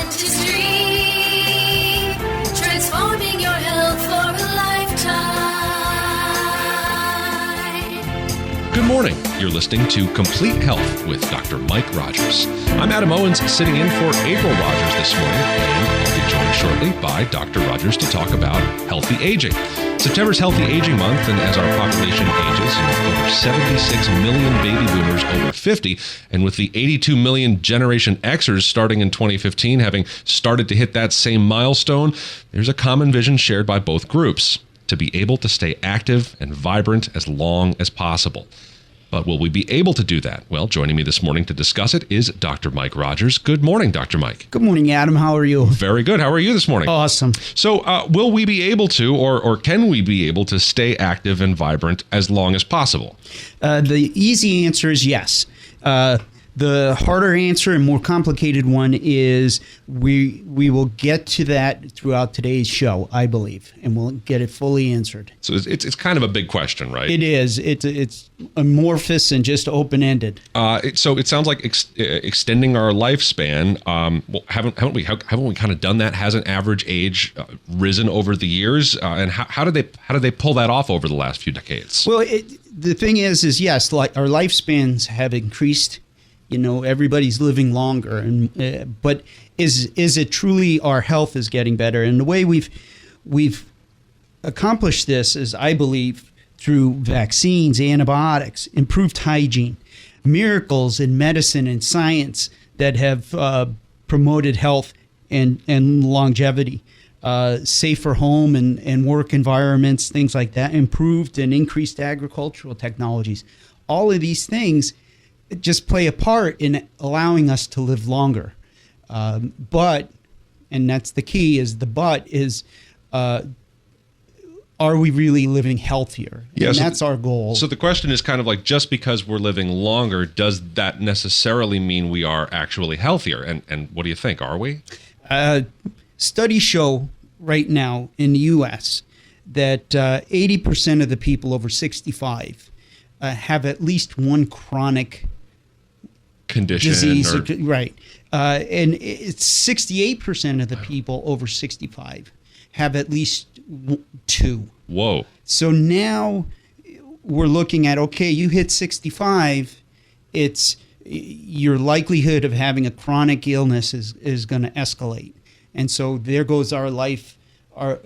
Dentistry, transforming your health for a lifetime. Good morning. You're listening to Complete Health with Dr. Mike Rogers. I'm Adam Owens, sitting in for April Rogers this morning, and I'll be joined shortly by Dr. Rogers to talk about healthy aging. September's Healthy Aging Month, and as our population ages, over 76 million baby boomers over 50, and with the 82 million Generation Xers starting in 2015 having started to hit that same milestone, there's a common vision shared by both groups: to be able to stay active and vibrant as long as possible. But will we be able to do that? Well, joining me this morning to discuss it is Dr. Mike Rogers. Good morning, Dr. Mike. Good morning, Adam. How are you? Very good. How are you this morning? Awesome. So will we be able to, or can we be able to stay active and vibrant as long as possible? The easy answer is yes. The harder answer and more complicated one is we will get to that throughout today's show, I believe, and we'll get it fully answered. So it's kind of a big question, right? It is. It's amorphous and just open-ended. So it sounds like extending our lifespan. Well, haven't we kind of done that? Has an average age risen over the years? And how did they pull that off over the last few decades? Well, the thing is yes, like our lifespans have increased. You know, everybody's living longer, and but is it truly our health is getting better? And the way we've accomplished this is, I believe, through vaccines, antibiotics, improved hygiene, miracles in medicine and science that have promoted health and longevity, safer home and work environments, things like that, improved and increased agricultural technologies. All of these things just play a part in allowing us to live longer. But, and that's the key, is the but is, are we really living healthier? Yeah, and so that's our goal. So the question is kind of like, just because we're living longer, does that necessarily mean we are actually healthier? And what do you think? Are we? Studies show right now in the U.S. that 80% of the people over 65 have at least one chronic condition, disease, right? And it's 68% of the people over 65 have at least two. Whoa! So now we're looking at, okay, you hit 65, it's your likelihood of having a chronic illness is going to escalate, and so there goes our life, our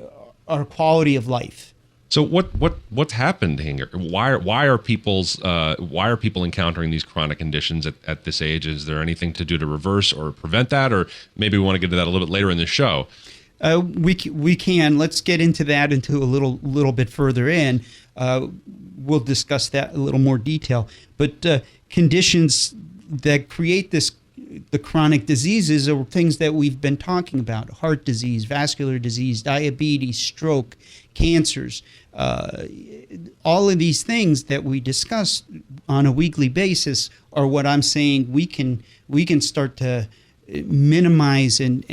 quality of life. So what's happened here? Why are people encountering these chronic conditions at this age? Is there anything to do to reverse or prevent that, or maybe we want to get to that a little bit later in the show? We can. Let's get into that into a little bit further in. We'll discuss that in a little more detail. But conditions that create the chronic diseases are things that we've been talking about: heart disease, vascular disease, diabetes, stroke, cancers. All of these things that we discuss on a weekly basis are what I'm saying we can start to minimize and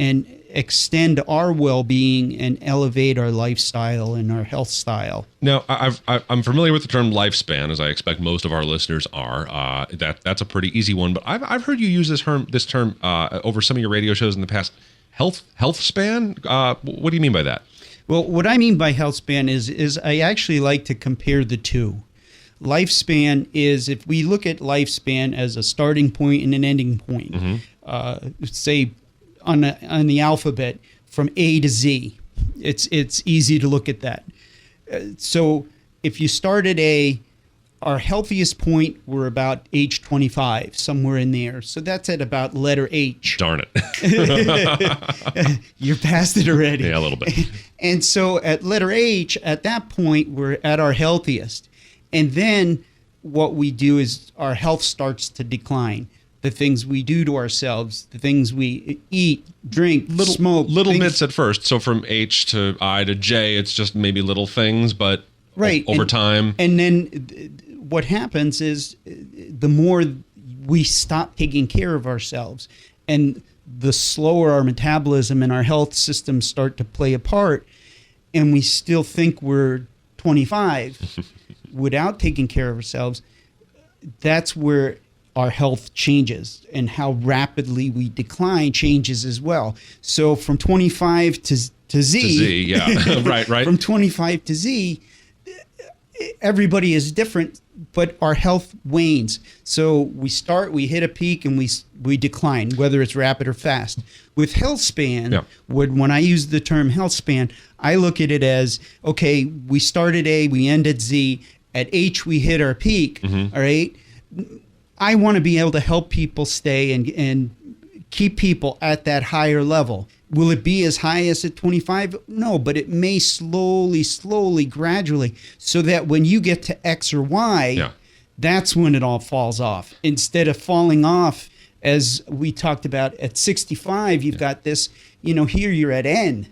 extend our well-being and elevate our lifestyle and our health style. Now, I'm familiar with the term lifespan, as I expect most of our listeners are. That's a pretty easy one, but I've heard you use this term over some of your radio shows in the past. Health span. What do you mean by that? Well, what I mean by health span is I actually like to compare the two. Lifespan is, if we look at lifespan as a starting point and an ending point, say on the alphabet from A to Z, it's easy to look at that. So if you start at A, our healthiest point, we're about age 25, somewhere in there. So that's at about letter H. Darn it. You're past it already. Yeah, a little bit. And so at letter H, at that point, we're at our healthiest. And then what we do is our health starts to decline. The things we do to ourselves, the things we eat, drink, smoke. Little bits at first. So from H to I to J, it's just maybe little things, but right. Over time. And then what happens is the more we stop taking care of ourselves and the slower our metabolism and our health systems start to play a part, and we still think we're 25 without taking care of ourselves, that's where our health changes, and how rapidly we decline changes as well. So from 25 to Z, To Z, yeah. right. from 25 to Z, everybody is different, but our health wanes. So we hit a peak and we decline, whether it's rapid or fast. With health span, when I use the term health span, I look at it as, okay, we start at A, we end at Z. At H, we hit our peak, all right? I want to be able to help people stay and keep people at that higher level. Will it be as high as at 25? No, but it may slowly, gradually, so that when you get to X or Y, that's when it all falls off. Instead of falling off, as we talked about at 65, you've got this, here you're at N.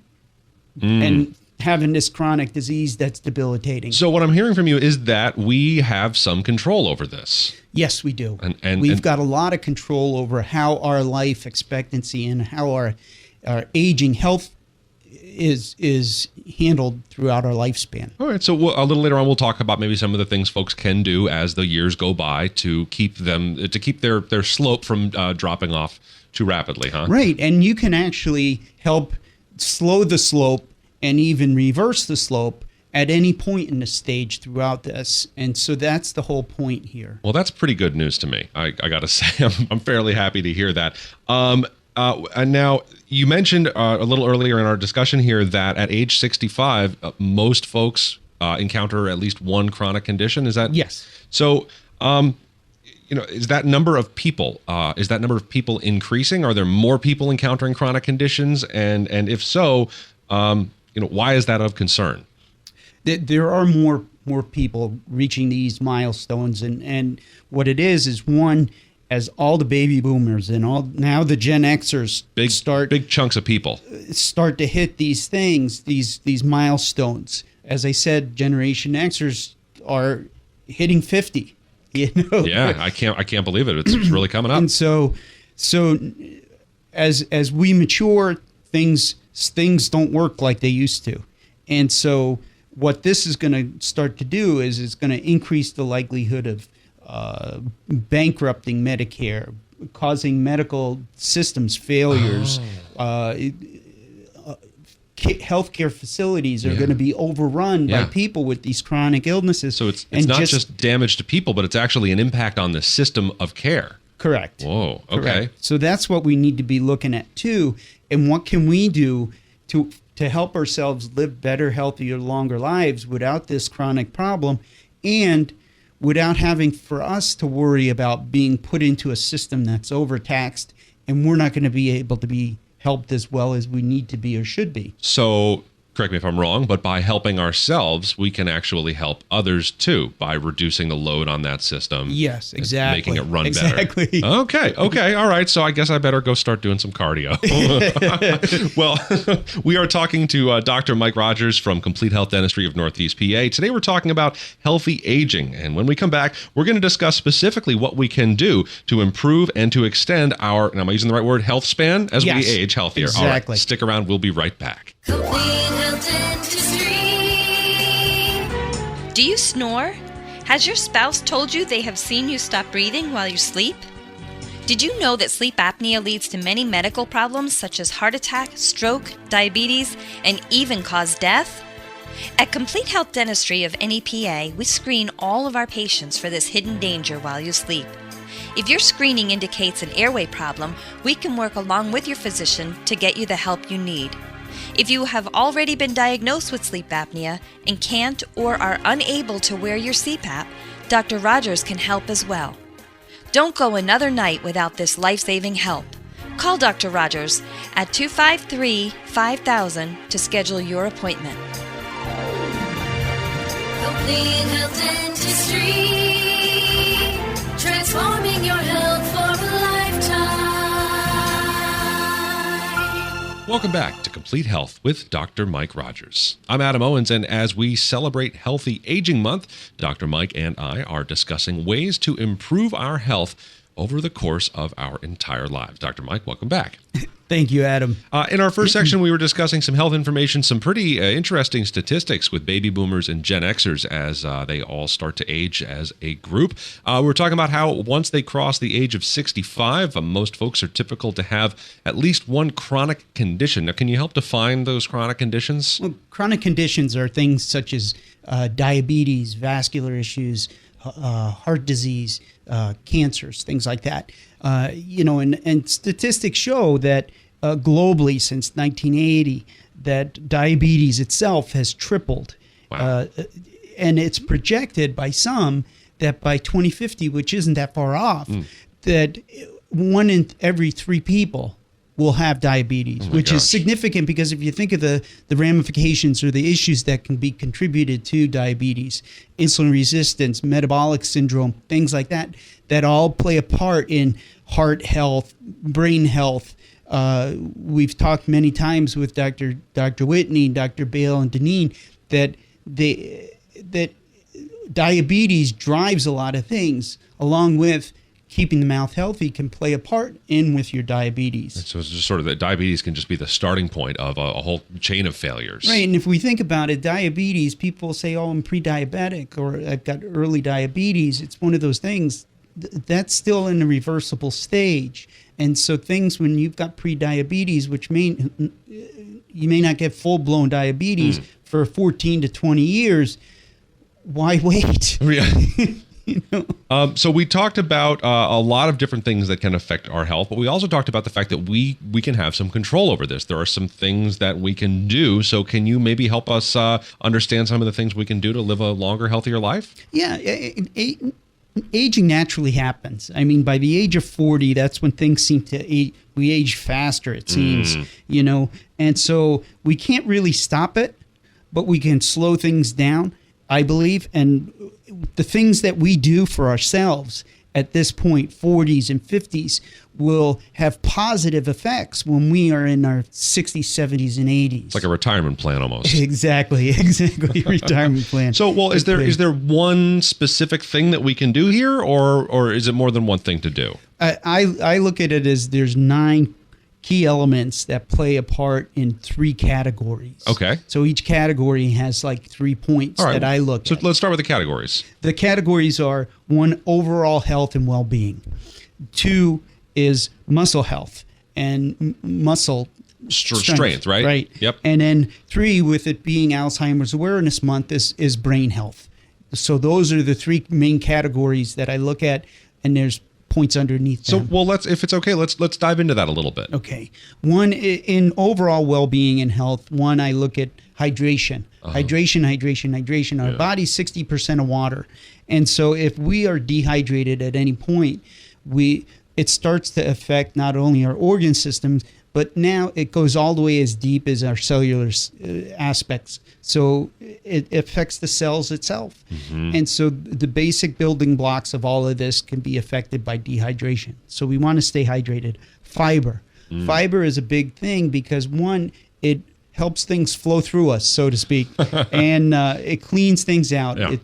And having this chronic disease that's debilitating. So what I'm hearing from you is that we have some control over this. Yes, we do. And we've got a lot of control over how our life expectancy and how our aging health is handled throughout our lifespan. All right. So a little later on, we'll talk about maybe some of the things folks can do as the years go by to keep their slope from dropping off too rapidly, huh? Right. And you can actually help slow the slope and even reverse the slope at any point in the stage throughout this. And so that's the whole point here. Well, that's pretty good news to me. I got to say, I'm fairly happy to hear that. And now, you mentioned a little earlier in our discussion here that at age 65, most folks encounter at least one chronic condition. Is that? Yes. So, is that number of people increasing? Are there more people encountering chronic conditions? And if so, why is that of concern? There are more people reaching these milestones, and what it is one, as all the baby boomers and now the Gen Xers big chunks of people start to hit these things, these milestones. As I said, Generation Xers are hitting 50. Yeah, I can't believe it. It's really coming up. And so as we mature, things don't work like they used to. And so what this is going to start to do is it's going to increase the likelihood of bankrupting Medicare, causing medical systems failures. Healthcare facilities are going to be overrun by people with these chronic illnesses. So it's not just damage to people, but it's actually an impact on the system of care. Correct. Whoa. Okay. Correct. So that's what we need to be looking at too. And what can we do to help ourselves live better, healthier, longer lives without this chronic problem, and without having for us to worry about being put into a system that's overtaxed, and we're not going to be able to be helped as well as we need to be or should be. So, correct me if I'm wrong, but by helping ourselves, we can actually help others too by reducing the load on that system. Yes, exactly. Making it run better. Okay. All right. So I guess I better go start doing some cardio. Well, we are talking to Dr. Mike Rogers from Complete Health Dentistry of Northeast PA. Today we're talking about healthy aging. And when we come back, we're going to discuss specifically what we can do to improve and to extend our, and am I using the right word, health span as we age healthier? Exactly. All right. Stick around. We'll be right back. Complete Health Dentistry. Do you snore? Has your spouse told you they have seen you stop breathing while you sleep? Did you know that sleep apnea leads to many medical problems such as heart attack, stroke, diabetes, and even cause death? At Complete Health Dentistry of NEPA, we screen all of our patients for this hidden danger while you sleep. If your screening indicates an airway problem, we can work along with your physician to get you the help you need. If you have already been diagnosed with sleep apnea and can't or are unable to wear your CPAP, Dr. Rogers can help as well. Don't go another night without this life-saving help. Call Dr. Rogers at 253-5000 to schedule your appointment. Complete Health Dentistry. Transforming your health for a lifetime. Welcome back to Complete Health with Dr. Mike Rogers. I'm Adam Owens, and as we celebrate Healthy Aging Month, Dr. Mike and I are discussing ways to improve our health over the course of our entire lives. Dr. Mike, welcome back. Thank you, Adam. In our first section, we were discussing some health information, some pretty interesting statistics with baby boomers and Gen Xers as they all start to age as a group. We were talking about how once they cross the age of 65, most folks are typical to have at least one chronic condition. Now, can you help define those chronic conditions? Well, chronic conditions are things such as diabetes, vascular issues, heart disease, cancers, things like that. And statistics show that globally since 1980, that diabetes itself has tripled. Wow. And it's projected by some that by 2050, which isn't that far off, that 1 in every 3 people will have diabetes, which is significant because if you think of the ramifications or the issues that can be contributed to diabetes, insulin resistance, metabolic syndrome, things like that, that all play a part in heart health, brain health. We've talked many times with Dr. Whitney, Dr. Bale, and Deneen that diabetes drives a lot of things, along with keeping the mouth healthy can play a part in with your diabetes. So it's just sort of that diabetes can just be the starting point of a whole chain of failures. Right, and if we think about it, diabetes, people say, oh, I'm pre-diabetic or I've got early diabetes. It's one of those things that's still in a reversible stage. And so things when you've got pre-diabetes, which you may not get full-blown diabetes for 14 to 20 years, why wait? Yeah. So we talked about a lot of different things that can affect our health, but we also talked about the fact that we can have some control over this. There are some things that we can do. So can you maybe help us understand some of the things we can do to live a longer, healthier life? Yeah. Aging naturally happens. I mean, by the age of 40, that's when things seem to age. We age faster, it seems, and so we can't really stop it, but we can slow things down, I believe. And the things that we do for ourselves at this point, 40s and 50s, will have positive effects when we are in our 60s, 70s, and 80s. It's like a retirement plan almost. Exactly. Retirement plan. So, well, is there one specific thing that we can do here, or is it more than one thing to do? I look at it as there's 9 key elements that play a part in 3 categories. Okay. So each category has like 3 points that I look at. So let's start with the categories. The categories are 1, overall health and well-being. 2 is muscle health and muscle strength, right? Right. Yep. And then 3, with it being Alzheimer's Awareness Month, is brain health. So those are the 3 main categories that I look at, and there's points underneath them. So, well, if it's okay, let's dive into that a little bit. Okay. 1, in overall well-being and health, 1, I look at hydration. Hydration. Our body's 60% of water. And so if we are dehydrated at any point, it starts to affect not only our organ systems, but now it goes all the way as deep as our cellular aspects. So it affects the cells itself. And so the basic building blocks of all of this can be affected by dehydration. So we want to stay hydrated. Fiber. Fiber is a big thing because 1, it helps things flow through us, so to speak, and it cleans things out. Yeah.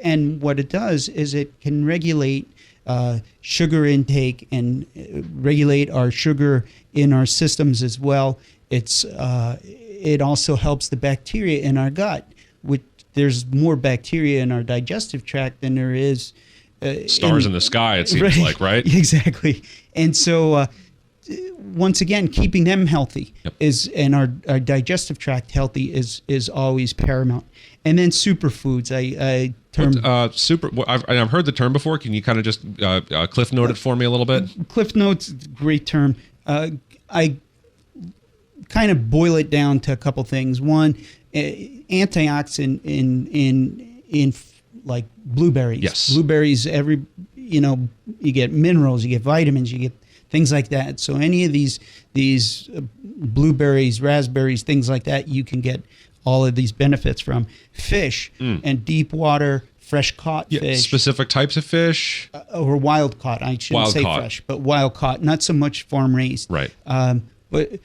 And what it does is it can regulate sugar intake and regulate our sugar in our systems as well. It also helps the bacteria in our gut. There's more bacteria in our digestive tract than there is stars in the sky, it seems like, right? Exactly. And so once again, keeping them healthy and our digestive tract healthy is always paramount. And then superfoods. I've heard the term before. Can you kind of just cliff note it for me a little bit? Cliff notes, great term. I kind of boil it down to a couple things. 1, antioxidant in like blueberries. Yes. Blueberries, you get minerals, you get vitamins, you get things like that. So any of these blueberries, raspberries, things like that, you can get all of these benefits from. Fish and deep water, fresh caught fish. Specific types of fish? Or wild caught. I shouldn't say fresh, but wild caught. Not so much farm raised. Right. But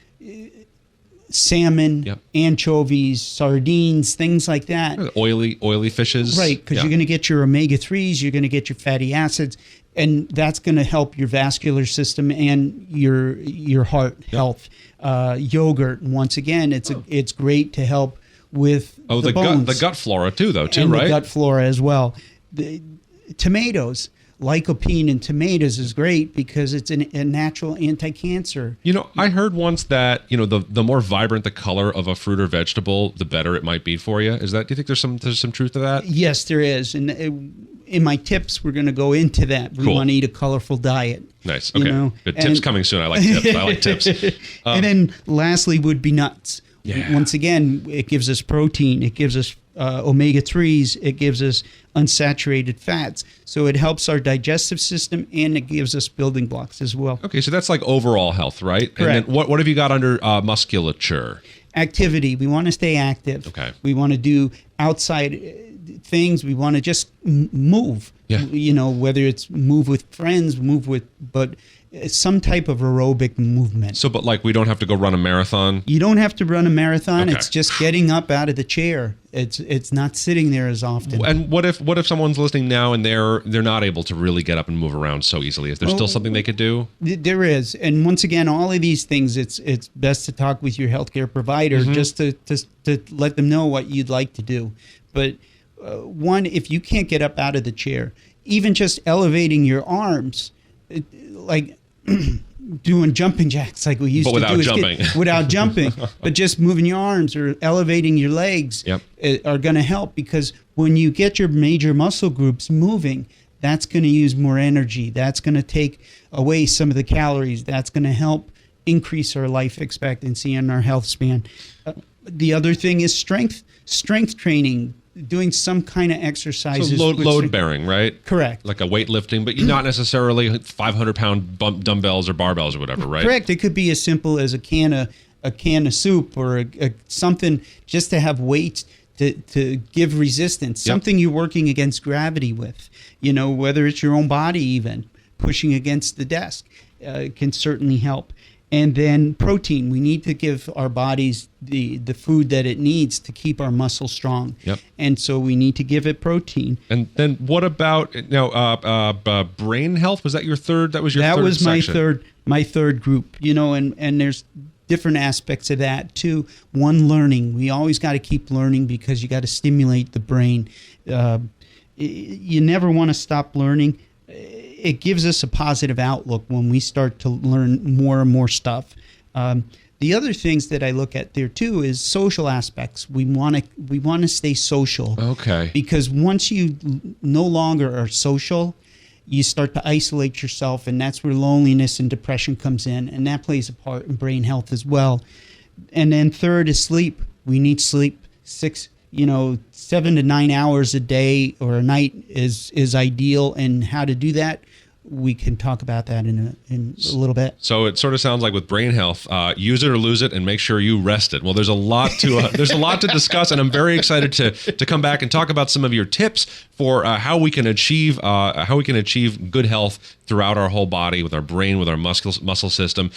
salmon, Yep. anchovies, sardines, things like that. Oily fishes. Right, because you're going to get your omega-3s, you're going to get your fatty acids, and that's going to help your vascular system and your heart health. Yogurt, once again, it's great to help with the bones. The gut flora too, though, and right? The gut flora as well. The tomatoes, lycopene in tomatoes is great because it's a natural anti-cancer. I heard once that the more vibrant the color of a fruit or vegetable, the better it might be for you. Do you think there's some truth to that? Yes, there is, and in my tips, we're going to go into that. We want to eat a colorful diet. Nice. Okay. Good tips coming soon. I like tips. I like tips. And then lastly would be nuts. Yeah. Once again, it gives us protein. It gives us omega-3s. It gives us unsaturated fats. So it helps our digestive system, and it gives us building blocks as well. Okay, so that's like overall health, right? Correct. And then what have you got under musculature? Activity. We want to stay active. Okay. We want to do outside things. We want to just move. Yeah. Whether it's move with friends, but some type of aerobic movement. So, but we don't have to go run a marathon? You don't have to run a marathon. Okay. It's just getting up out of the chair. It's not sitting there as often. And what if someone's listening now and they're not able to really get up and move around so easily? Is there still something they could do? There is. And once again, all of these things, it's best to talk with your healthcare provider just to let them know what you'd like to do. But one, if you can't get up out of the chair, even just elevating your arms, like doing jumping jacks like we used to do without jumping, but just moving your arms or elevating your legs are going to help, because when you get your major muscle groups moving, that's going to use more energy. That's going to take away some of the calories. That's going to help increase our life expectancy and our health span. The other thing is strength training. Doing some kind of exercises. So load bearing, right? Correct. Like a weightlifting, but not necessarily 500-pound dumbbells or barbells or whatever, right? Correct. It could be as simple as a can of soup or something just to have weight to give resistance. Something you're working against gravity with. Whether it's your own body even pushing against the desk can certainly help. And then protein. We need to give our bodies the food that it needs to keep our muscles strong. Yep. And so we need to give it protein. And then what about brain health? Was that your third? That was your third section? That was my third group. And there's different aspects of that too. One, learning. We always got to keep learning because you got to stimulate the brain. You never want to stop learning. It gives us a positive outlook when we start to learn more and more stuff. The other things that I look at there too is social aspects. We want to stay social. Okay. Because once you no longer are social, you start to isolate yourself, and that's where loneliness and depression comes in, and that plays a part in brain health as well. And then third is sleep. We need sleep. 7 to 9 hours a day or a night is ideal, and how to do that, we can talk about that in a little bit. So it sort of sounds like with brain health, use it or lose it, and make sure you rest it. Well, there's a lot to discuss, and I'm very excited to come back and talk about some of your tips for how we can achieve good health throughout our whole body, with our brain, with our muscle system.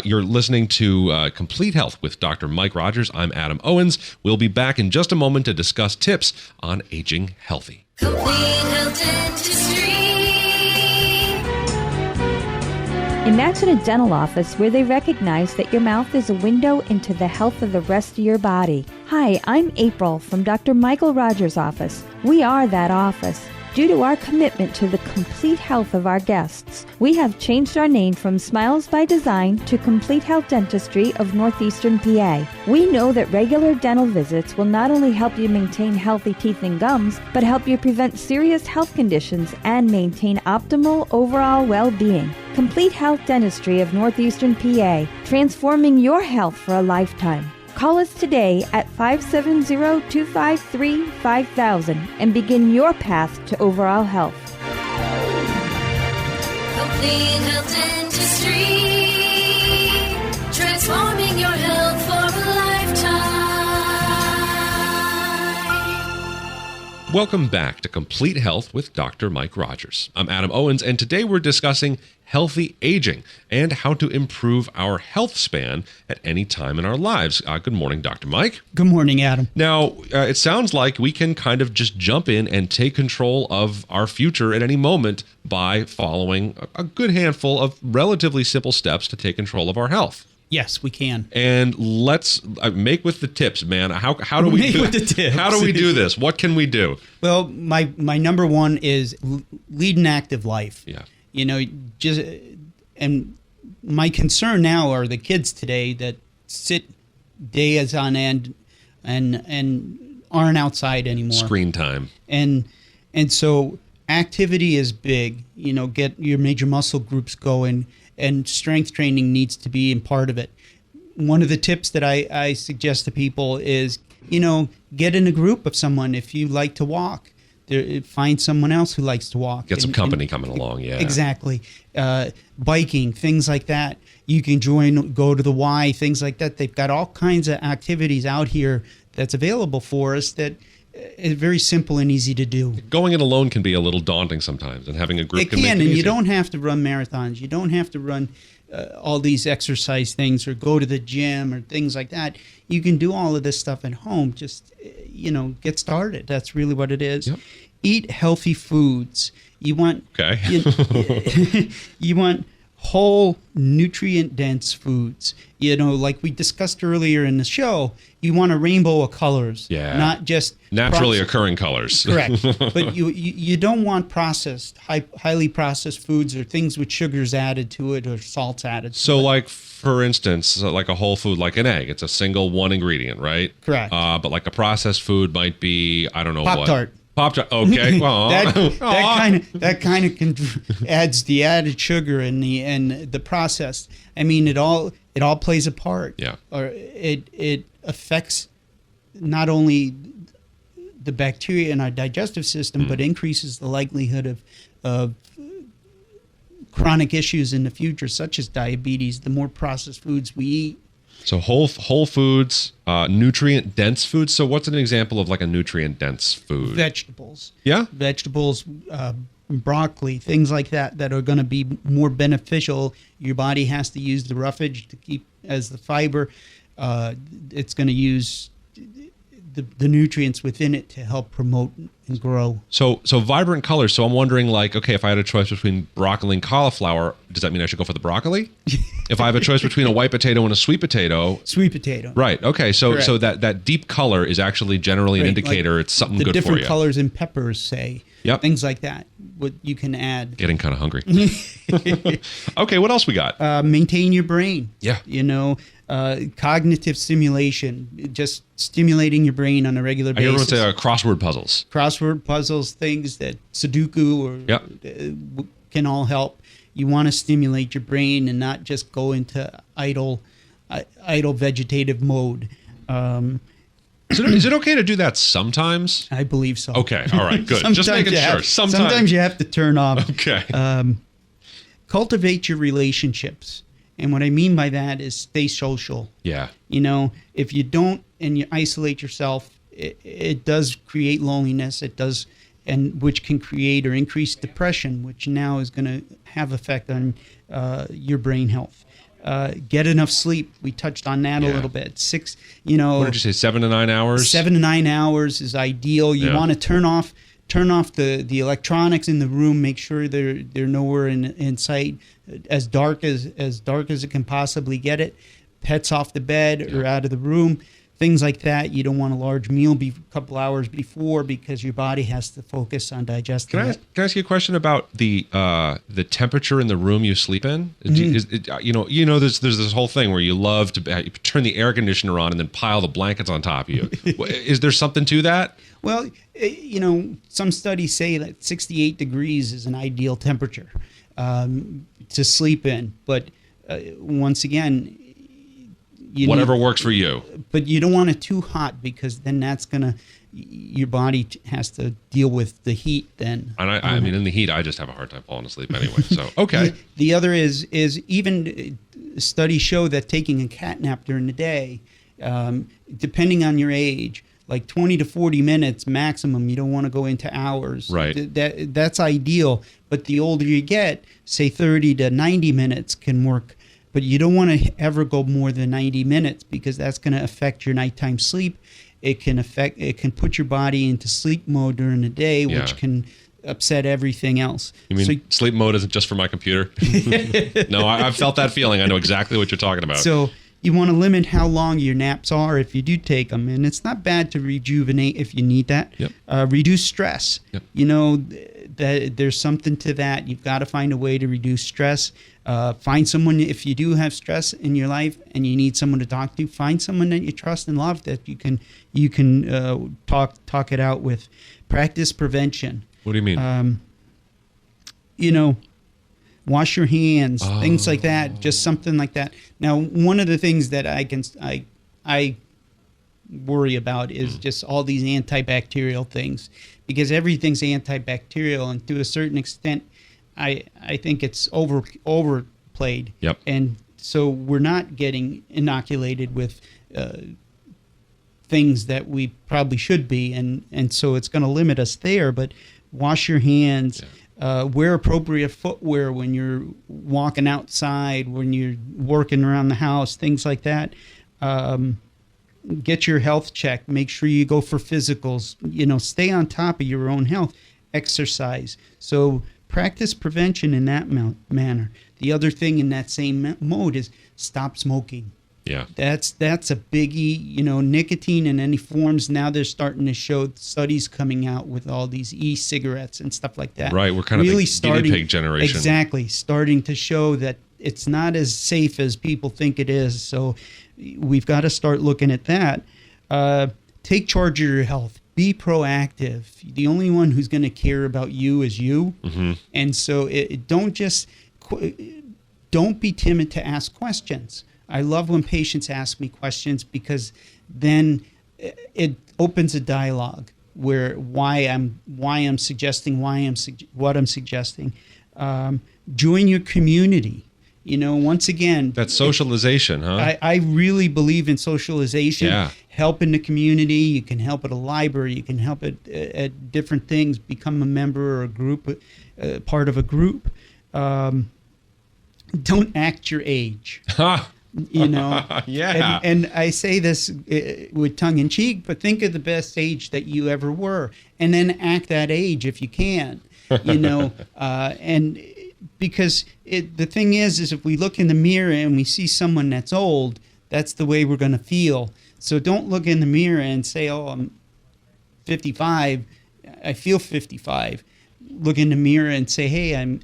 You're listening to Complete Health with Dr. Mike Rogers. I'm Adam Owens. We'll be back in just a moment to discuss tips on aging healthy. Complete Health Dentistry. Imagine a dental office where they recognize that your mouth is a window into the health of the rest of your body. Hi, I'm April from Dr. Michael Rogers' office. We are that office. Due to our commitment to the complete health of our guests, we have changed our name from Smiles by Design to Complete Health Dentistry of Northeastern PA. We know that regular dental visits will not only help you maintain healthy teeth and gums, but help you prevent serious health conditions and maintain optimal overall well-being. Complete Health Dentistry of Northeastern PA, transforming your health for a lifetime. Call us today at 570-253-5000 and begin your path to overall health. Complete Health Dentistry. Transforming your health for a lifetime. Welcome back to Complete Health with Dr. Mike Rogers. I'm Adam Owens, and today we're discussing healthy aging and how to improve our health span at any time in our lives. Good morning, Dr. Mike. Good morning, Adam. Now, it sounds like we can kind of just jump in and take control of our future at any moment by following a good handful of relatively simple steps to take control of our health. Yes, we can. And let's make with the tips, man. How do we do with the tips. How do we do this? What can we do? Well, my number one is lead an active life. Yeah. And my concern now are the kids today that sit days on end and aren't outside anymore. Screen time. And so activity is big. Get your major muscle groups going, and strength training needs to be a part of it. One of the tips that I suggest to people is, get in a group of someone. If you like to walk, find someone else who likes to walk. Get some company coming along, yeah. Exactly. Biking, things like that. You can go to the Y, things like that. They've got all kinds of activities out here that's available for us that is very simple and easy to do. Going it alone can be a little daunting sometimes, and having a group can make it and easier. You don't have to run marathons. You don't have to run all these exercise things or go to the gym or things like that. You can do all of this stuff at home. Just, get started. That's really what it is. Yep. Eat healthy foods. You want Okay. you want whole, nutrient-dense foods. Like we discussed earlier in the show, you want a rainbow of colors. Yeah. Not just naturally occurring colors. Correct. But you don't want processed, highly processed foods or things with sugars added to it or salts added to it. So, like, for instance, like a whole food, like an egg, it's a single one ingredient, right? Correct. But like a processed food might be, I don't know what. Pop-Tart. Pop-Tart. Okay. that kind of adds the added sugar and the processed. I mean, it all plays a part. Yeah. Or it affects not only the bacteria in our digestive system, but increases the likelihood of chronic issues in the future, such as diabetes. The more processed foods we eat. So whole foods, nutrient-dense foods. So what's an example of like a nutrient-dense food? Vegetables. Yeah? Vegetables, broccoli, things like that are going to be more beneficial. Your body has to use the roughage to keep as the fiber. It's going to use the nutrients within it to help promote and grow. So vibrant colors. So I'm wondering, like, okay, if I had a choice between broccoli and cauliflower, does that mean I should go for the broccoli? If I have a choice between a white potato and a sweet potato. Sweet potato. Right. Okay. So Correct. so that deep color is actually generally an indicator it's something good for you. The different colors in peppers, say. Yep. Things like that. What you can add. Getting kind of hungry. Okay. What else we got? Maintain your brain. Yeah. Cognitive stimulation, just stimulating your brain on a regular I hear basis. about crossword puzzles. Crossword puzzles, things that Sudoku or can all help. You want to stimulate your brain and not just go into idle vegetative mode. Is it okay to do that sometimes? I believe so. Okay. All right. Good. Just making sure. Sometimes you have to turn off. Okay. Cultivate your relationships. And what I mean by that is stay social. Yeah. If you don't and you isolate yourself, it does create loneliness. It does, and which can create or increase depression, which now is going to have effect on your brain health. Get enough sleep. We touched on that a little bit. What did you say? 7 to 9 hours? 7 to 9 hours is ideal. You want to turn off the electronics in the room. Make sure they're nowhere in sight. As dark as it can possibly get it. Pets off the bed or out of the room. Things like that. You don't want a large meal a couple hours before because your body has to focus on digesting it. Can I ask you a question about the temperature in the room you sleep in? There's this whole thing where you love to turn the air conditioner on and then pile the blankets on top of you. Is there something to that? Well, some studies say that 68 degrees is an ideal temperature to sleep in. But once again, whatever works for you. But you don't want it too hot because then your body has to deal with the heat then. And I mean, in the heat, I just have a hard time falling asleep anyway. So, okay. The other is even studies show that taking a cat nap during the day, depending on your age, like 20 to 40 minutes maximum. You don't want to go into hours. Right. That's ideal. But the older you get, say 30 to 90 minutes can work. But you don't want to ever go more than 90 minutes because that's going to affect your nighttime sleep. It can put your body into sleep mode during the day, which can upset everything else. You mean sleep mode isn't just for my computer? No, I've felt that feeling. I know exactly what you're talking about. So you want to limit how long your naps are if you do take them. And it's not bad to rejuvenate if you need that. Yep. Reduce stress. Yep. You know, that there's something to that. You've got to find a way to reduce stress. Find someone, if you do have stress in your life and you need someone to talk to, find someone that you trust and love that you can talk it out with. Practice prevention. What do you mean? You know, wash your hands, things like that, just something like that. Now, one of the things that I worry about is just all these antibacterial things, because everything's antibacterial, and to a certain extent, I think it's overplayed. Yep. And so we're not getting inoculated with things that we probably should be, and so it's going to limit us there. But wash your hands. Wear appropriate footwear when you're walking outside, when you're working around the house, things like that. Get your health checked. Make sure you go for physicals. You know, stay on top of your own health. Exercise. So practice prevention in that manner. The other thing in that same mode is stop smoking. Yeah. That's a biggie. You know, nicotine in any forms. Now they're starting to show studies coming out with all these e-cigarettes and stuff like that. Right. We're kind of really the guinea pig generation. Exactly. Starting to show that it's not as safe as people think it is. So we've got to start looking at that. Take charge of your health. Be proactive. The only one who's going to care about you is you. Mm-hmm. And so don't be timid to ask questions. I love when patients ask me questions because then it opens a dialogue where why I'm suggesting what I'm suggesting. Join your community. You know, once again, that's socialization, huh? I really believe in socialization. Yeah. Help in the community. You can help at a library. You can help at different things. Become a member or a group, part of a group. Don't act your age. You know, yeah. And I say this with tongue in cheek, but think of the best age that you ever were, and then act that age if you can. You know, and because the thing is if we look in the mirror and we see someone that's old, that's the way we're going to feel. So don't look in the mirror and say, "Oh, I'm 55. I feel 55." Look in the mirror and say, "Hey, I'm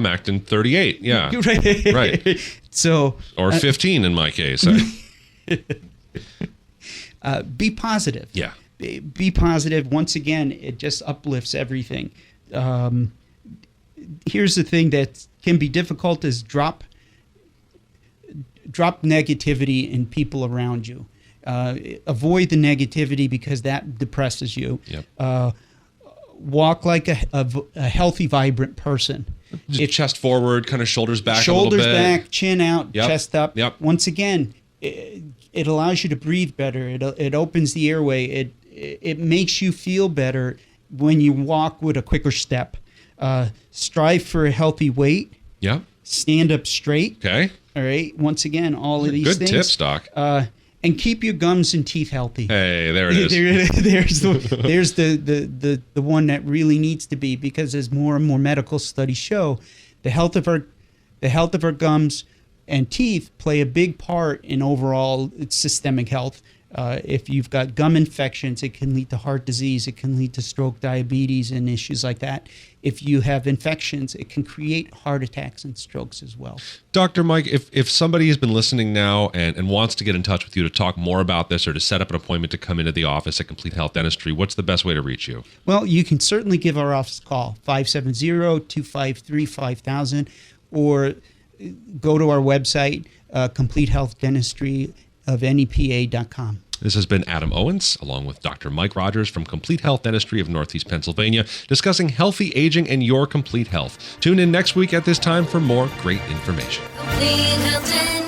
acting 38." Yeah. Right. So, or 15 in my case. Be positive. Yeah. Be positive. Once again, it just uplifts everything. Here's the thing that can be difficult is drop negativity in people around you. Avoid the negativity because that depresses you. Yep. Walk like a healthy, vibrant person. Just chest forward, kind of shoulders back shoulders a little bit. Back, chin out, chest up. Yep. Once again, it allows you to breathe better. It opens the airway. It makes you feel better when you walk with a quicker step. Strive for a healthy weight. Yep. Stand up straight. Okay. All right. Once again, all of these good things. Good tips, Doc. And keep your gums and teeth healthy. Hey, there it is. There's the one that really needs to be, because as more and more medical studies show, the health of our gums and teeth play a big part in overall systemic health. If you've got gum infections, it can lead to heart disease. It can lead to stroke, diabetes, and issues like that. If you have infections, it can create heart attacks and strokes as well. Dr. Mike, if somebody has been listening now and wants to get in touch with you to talk more about this or to set up an appointment to come into the office at Complete Health Dentistry, what's the best way to reach you? Well, you can certainly give our office a call, 570-253-5000, or go to our website, Complete Health Dentistry of NEPA.com. This has been Adam Owens, along with Dr. Mike Rogers from Complete Health Dentistry of Northeast Pennsylvania, discussing healthy aging and your complete health. Tune in next week at this time for more great information. Complete Health Dentistry.